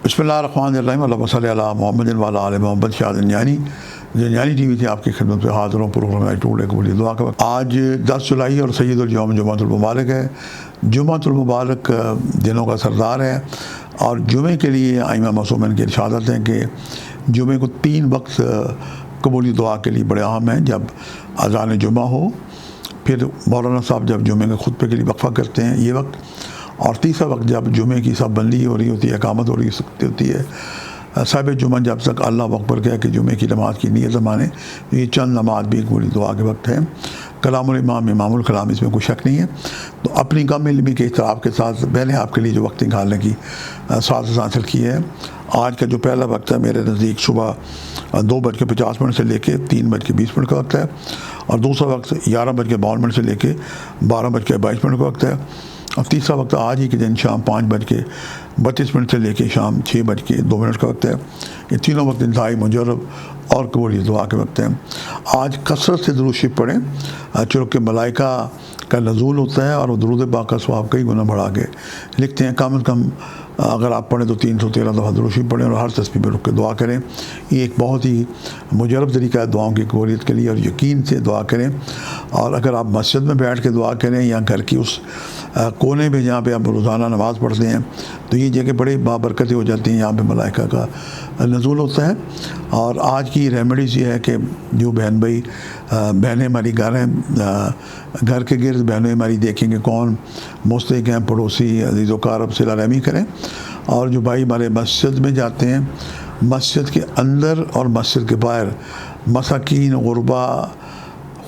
بسم اللہ الرحمن الرحیم، اللہم صلی علی محمد وعلی آل محمد۔ شاہ زنجانی ٹی وی سے آپ کی خدمت میں حاضر ہوں۔ پروگرام ٹوڈے قبولی دعا کا وقت آج 10 جولائی اور سید الجوم جمعۃ المبارک ہے۔ جمعۃ المبارک دنوں کا سردار ہے، اور جمعے کے لیے ائمہ معصومین کی ارشادات ہیں کہ جمعے کو 3 وقت قبولی دعا کے لیے بڑے اہم ہیں۔ جب اذان جمعہ ہو، پھر مولانا صاحب جب جمعے کے خطبے کے لیے وقفہ کرتے ہیں یہ وقت، اور تیسرا وقت جب جمعے کی صف بندی ہو رہی ہوتی ہے، اقامت ہو رہی ہوتی ہے۔ صاحب جمعہ جب تک اللہ اکبر کہہ کہ جمعے کی نماز کی نیت مانے، یہ چند نماز بھی قبولی دعا کے وقت ہے۔ کلام الامام امام الکلام، اس میں کوئی شک نہیں ہے۔ تو اپنی کم علمی کے اعتراف کے ساتھ میں نے آپ کے لیے جو وقت نکالنے کی سعادت حاصل کی ہے۔ آج کا جو پہلا وقت ہے میرے نزدیک صبح 2:50 سے لے کے 3:20 کا وقت ہے، اور دوسرا وقت 11:52 سے لے کے 12:22 کا وقت ہے، اور تیسرا وقت آج ہی کے دن شام 5:32 سے لے کے شام 6:02 کا وقت ہے۔ یہ تینوں وقت انتہائی مجرب اور قبولی دعا کے وقت ہیں۔ آج کثرت سے درود شریف پڑھیں، چونکہ ملائکہ کا نزول ہوتا ہے، اور وہ درود پاک کا ثواب کئی گنا بڑھا کے لکھتے ہیں۔ کم از کم اگر آپ پڑھیں تو 313 دفعہ درود شریف پڑھیں، اور ہر تسبیح پہ رک کے دعا کریں۔ یہ ایک بہت ہی مجرب طریقہ ہے دعاؤں کی قبولیت کے لیے، اور یقین سے دعا کریں۔ اور اگر آپ مسجد میں بیٹھ کے دعا کریں یا گھر کی اس کونے میں جہاں پہ آپ روزانہ نماز پڑھتے ہیں، تو یہ جگہ بڑی بابرکتیں ہو جاتی ہیں، یہاں پہ ملائکہ کا نزول ہوتا ہے۔ اور آج کی ریمیڈیز یہ ہے کہ جو بہنیں ہماری گھر ہیں، گھر کے گرد بہنیں ہماری دیکھیں کہ کون مستحق ہیں، پڑوسی عزیز و اقارب صلہ رحمی کریں۔ اور جو بھائی ہمارے مسجد میں جاتے ہیں، مسجد کے اندر اور مسجد کے باہر مساکین غربا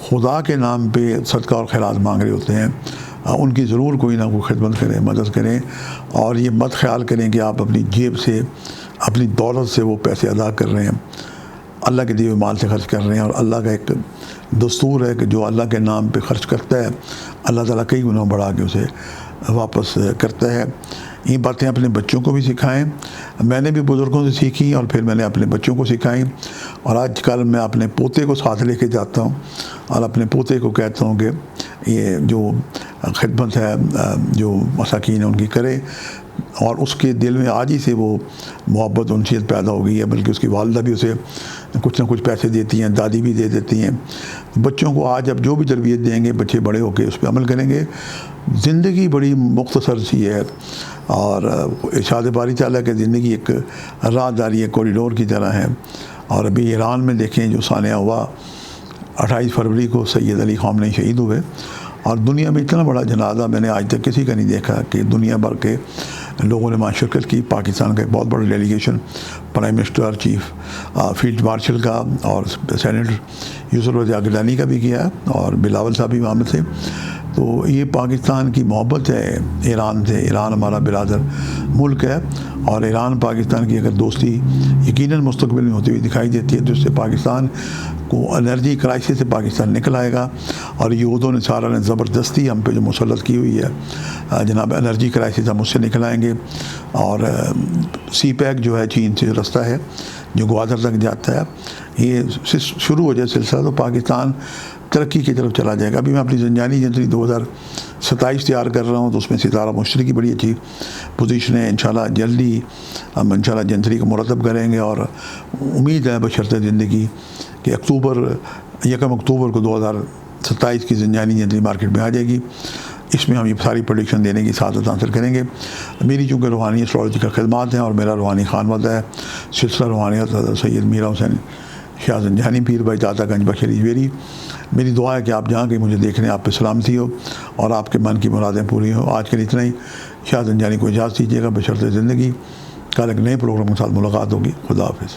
خدا کے نام پہ صدقہ اور خیرات مانگ رہے ہوتے ہیں، ان کی ضرور کوئی نہ کوئی خدمت کریں، مدد کریں۔ اور یہ مت خیال کریں کہ آپ اپنی جیب سے، اپنی دولت سے وہ پیسے ادا کر رہے ہیں، اللہ کے دیے ہوئے مال سے خرچ کر رہے ہیں۔ اور اللہ کا ایک دستور ہے کہ جو اللہ کے نام پہ خرچ کرتا ہے، اللہ تعالیٰ کئی گنا بڑھا کے اسے واپس کرتا ہے۔ یہ باتیں اپنے بچوں کو بھی سکھائیں۔ میں نے بھی بزرگوں سے سیکھی، اور پھر میں نے اپنے بچوں کو سکھائیں، اور آج کل میں اپنے پوتے کو ساتھ لے کے جاتا ہوں، اور اپنے پوتے کو کہتا ہوں کہ یہ جو خدمت ہے جو مساکین ان کی کرے۔ اور اس کے دل میں آج ہی سے وہ محبت انسیت پیدا ہو گئی ہے، بلکہ اس کی والدہ بھی اسے کچھ نہ کچھ پیسے دیتی ہیں، دادی بھی دے دیتی ہیں۔ بچوں کو آج اب جو بھی تربیت دیں گے، بچے بڑے ہو کے اس پہ عمل کریں گے۔ زندگی بڑی مختصر سی ہے، اور ارشاد باری تعالیٰ کہ زندگی ایک راہداری ہے، کوریڈور کی طرح ہے۔ اور ابھی ایران میں دیکھیں جو سانحہ ہوا، 28 فروری کو سید علی خامنئی شہید ہوئے، اور دنیا میں اتنا بڑا جنازہ میں نے آج تک کسی کا نہیں دیکھا کہ دنیا بھر کے لوگوں نے وہاں شرکت کی۔ پاکستان کا ایک بہت بڑا delegation, prime minister, chief field marshal کا، اور سینیٹر یوسف رضا گیلانی کا بھی کیا، اور بلاول صاحب بھی وہاں تھے۔ تو یہ پاکستان کی محبت ہے ایران سے۔ ایران ہمارا برادر ملک ہے، اور ایران پاکستان کی اگر دوستی یقیناً مستقبل میں ہوتی ہوئی دکھائی دیتی ہے، تو اس سے پاکستان کو انرجی کرائسس سے پاکستان نکل آئے گا۔ اور یہود و نصارہ نے زبردستی ہم پہ جو مسلط کی ہوئی ہے جناب، انرجی کرائسس ہم اس سے نکل آئیں گے۔ اور سی پیک جو ہے چین سے رستہ ہے جو گوادر تک جاتا ہے، یہ شروع ہو جائے سلسلہ تو پاکستان ترقی کی طرف چلا جائے گا۔ ابھی میں اپنی زنجانی جنتری 2027 تیار کر رہا ہوں، تو اس میں ستارہ مشتری کی بڑی اچھی پوزیشن ہے۔ انشاءاللہ جلدی ہم انشاءاللہ جنتری کو مرتب کریں گے، اور امید ہے بشرط زندگی کہ 1 اکتوبر کو 2027 کی زنجانی جنتری مارکیٹ میں آ جائے گی۔ اس میں ہم یہ ساری پریڈکشن دینے کی سعادت حاصل کریں گے۔ میری چونکہ روحانی اسٹرالوجیکل خدمات ہیں، اور میرا روحانی خانوادہ ہے سلسلہ روحانیت حضرت سید میرا حسین شاہ زنجانی پیر بھائی داتا گنج بخیری جویری۔ میری دعا ہے کہ آپ جہاں کہیں مجھے دیکھ رہے ہیں، آپ پہ سلامتی ہو، اور آپ کے من کی مرادیں پوری ہوں۔ آج کے لیے اتنا ہی۔ شاہ زنجانی کو اجازت دیجیے گا بشرط زندگی۔ کل ایک نئے پروگرام کے ساتھ ملاقات ہوگی۔ خدا حافظ۔